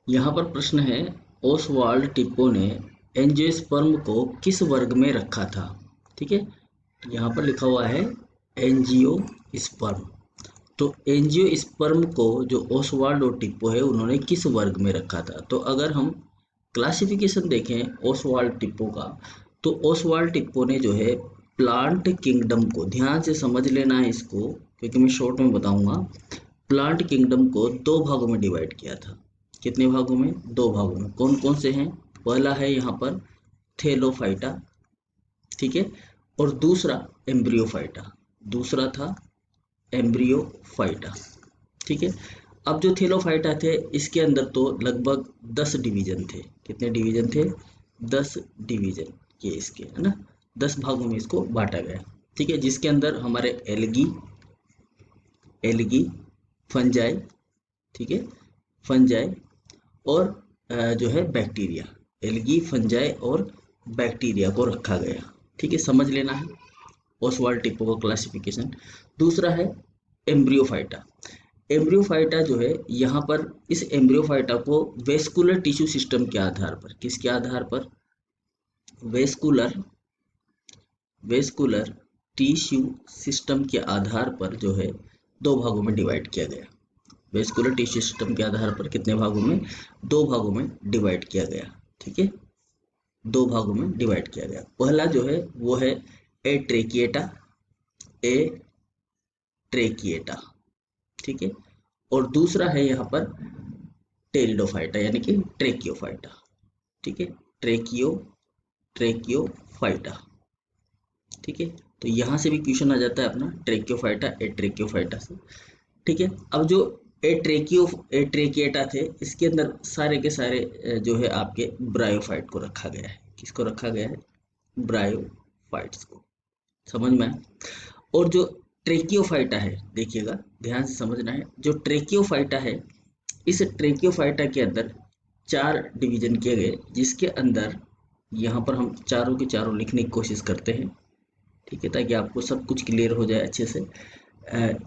यहाँ पर प्रश्न है, ओसवाल्ड टिप्पो ने एंजियोस्पर्म को किस वर्ग में रखा था। ठीक है, यहाँ पर लिखा हुआ है एंजियोस्पर्म। तो एंजियोस्पर्म को जो ओसवाल्ड और टिप्पो है उन्होंने किस वर्ग में रखा था। तो अगर हम क्लासिफिकेशन देखें ओसवाल्ड टिप्पो का, तो ओसवाल्ड टिप्पो ने जो है प्लांट किंगडम को, ध्यान से समझ लेना है इसको क्योंकि मैं शॉर्ट में बताऊंगा, प्लांट किंगडम को दो भागों में डिवाइड किया था। कितने भागों में? दो भागों में। कौन कौन से हैं? पहला है यहाँ पर थेलोफाइटा, ठीक है, और दूसरा एम्ब्रियोफाइटा। दूसरा था एम्ब्रियोफाइटा, ठीक है। अब जो थेलोफाइटा थे इसके अंदर तो लगभग 10 डिवीजन थे। कितने डिवीजन थे? 10 डिवीजन ये इसके, है ना। 10 भागों में इसको बांटा गया, ठीक है, जिसके अंदर हमारे एल्गी, एल्गी, फंजाई, ठीक है, फंजाई और जो है बैक्टीरिया, एल्गी, फंजाई और बैक्टीरिया को रखा गया। ठीक है, समझ लेना है ओसवाल्ड टिप्पो का क्लासिफिकेशन। दूसरा है एम्ब्रियोफाइटा। एम्ब्रियोफाइटा जो है यहाँ पर, इस एम्ब्रियोफाइटा को वेस्कुलर टिश्यू सिस्टम के आधार पर, किसके आधार पर? वेस्कुलर, वेस्कुलर टिश्यू सिस्टम के आधार पर जो है दो भागों में डिवाइड किया गया। वेस्कुलर टिश्यू सिस्टम के आधार पर कितने भागों में? दो भागों में डिवाइड किया गया, ठीक है, दो भागों में डिवाइड किया गया। पहला जो है वो है ए ट्रेकिएटा, ए ट्रेकिएटा, ठीक है, और दूसरा है यहाँ पर टेरिडोफाइटा यानी कि ट्रेकियोफाइटा, ठीक है, ट्रेकियोफाइटा, ठीक है। तो यहाँ से भी क्वेश्चन आ जाता है अपना ट्रेकियोफाइटा, एट्रेकियोफाइटा से, ठीक है। अब जो एट्रेकिएटा थे इसके अंदर सारे के सारे जो है आपके ब्रायोफाइट को रखा गया है। किसको रखा गया है? ब्रायोफाइट्स को, समझ में आया? और जो ट्रेकियोफाइटा है, देखिएगा ध्यान से समझना है, जो ट्रेकियोफाइटा है इस ट्रेकियोफाइटा के अंदर 4 डिवीजन किए गए, जिसके अंदर यहाँ पर हम चारों के चारों लिखने की कोशिश करते हैं, ठीक है, ताकि आपको सब कुछ क्लियर हो जाए अच्छे से।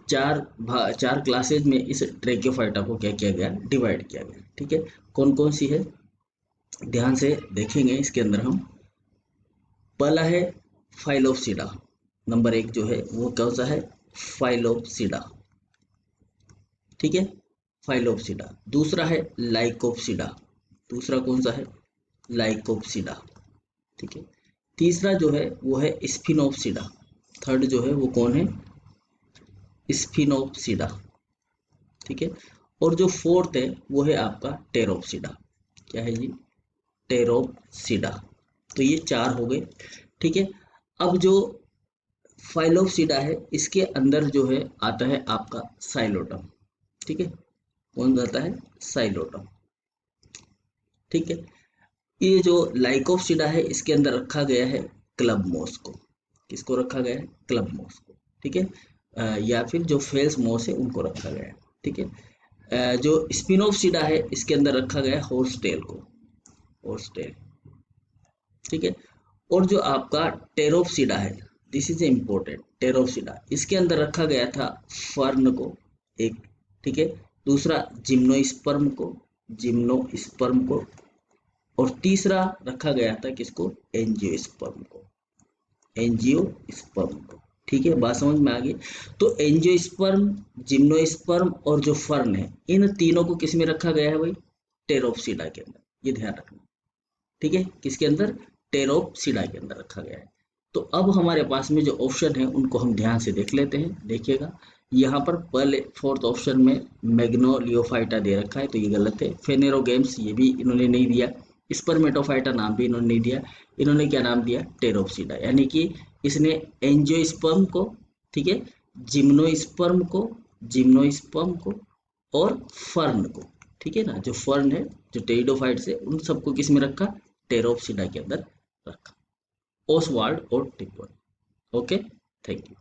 चार क्लासेज में इस ट्रेकियोफाइटा को क्या किया गया? डिवाइड किया गया, ठीक है। कौन कौन सी है ध्यान से देखेंगे इसके अंदर हम। पहला है फाइलोप्सिडा, नंबर 1 जो है वो कौन सा है? फाइलोप्सिडा, ठीक है, फाइलोप्सिडा। दूसरा है लाइकोप्सिडा, दूसरा कौन सा है? लाइकोप्सिडा, ठीक है। तीसरा जो है वो है स्फिनोप्सिडा, थर्ड जो है वो कौन है? स्फिनोप्सिडा, ठीक है। और जो फोर्थ है वो है आपका टेरोप्सिडा। क्या है जी? टेरोप्सिडा। तो ये 4 हो गए, ठीक है। अब जो फाइलोप्सिडा है इसके अंदर जो है आता है आपका साइलोटम, ठीक है। कौन आता है? साइलोटम, ठीक है। ये जो लाइकोप्सिडा है इसके अंदर रखा गया है क्लब मोस को। किसको रखा गया है? क्लब मोस को, ठीक है। या फिर जो फेल्स मोस है उनको रखा गया है, ठीक है। जो स्पिनोप्सिडा है इसके अंदर रखा गया है हॉर्सटेल को, हॉर्सटेल, ठीक है। और जो आपका टेरोप्सिडा है, दिस इज इम्पोर्टेंट, टेरोप्सिडा, इसके अंदर रखा गया था फर्न को एक, ठीक है। दूसरा जिम्नोस्पर्म को, जिम्नोस्पर्म को, और तीसरा रखा गया था किसको? एंजियोस्पर्म को, एंजियोस्पर्म को, ठीक है। बात समझ में आ गई? तो एंजियोस्पर्म, जिम्नोस्पर्म और जो फर्न है, इन तीनों को किस में रखा गया है भाई? टेरोप्सिडा के अंदर, ये ध्यान रखना, ठीक है। किसके अंदर? टेरोप्सिडा के अंदर रखा गया है। तो अब हमारे पास में जो ऑप्शन है उनको हम ध्यान से देख लेते हैं। देखिएगा यहाँ पर पहले फोर्थ ऑप्शन में मैग्नोलियोफाइटा दे रखा है, तो ये गलत है। फेनेरोगेम्स ये भी इन्होंने नहीं दिया। स्पर्मेटोफाइटा नाम भी इन्होंने नहीं दिया। इन्होंने क्या नाम दिया? टेरोप्सिडा, यानी कि इसने एंजियोस्पर्म को, ठीक है, जिम्नोस्पर्म को, जिम्नोस्पर्म को और फर्न को, ठीक है ना, जो फर्न है, जो टेरिडोफाइट्स है, उन सबको किस में रखा? टेरोप्सिडा के अंदर रखा, ओसवाल्ड और टिप्पो। Okay, thank you.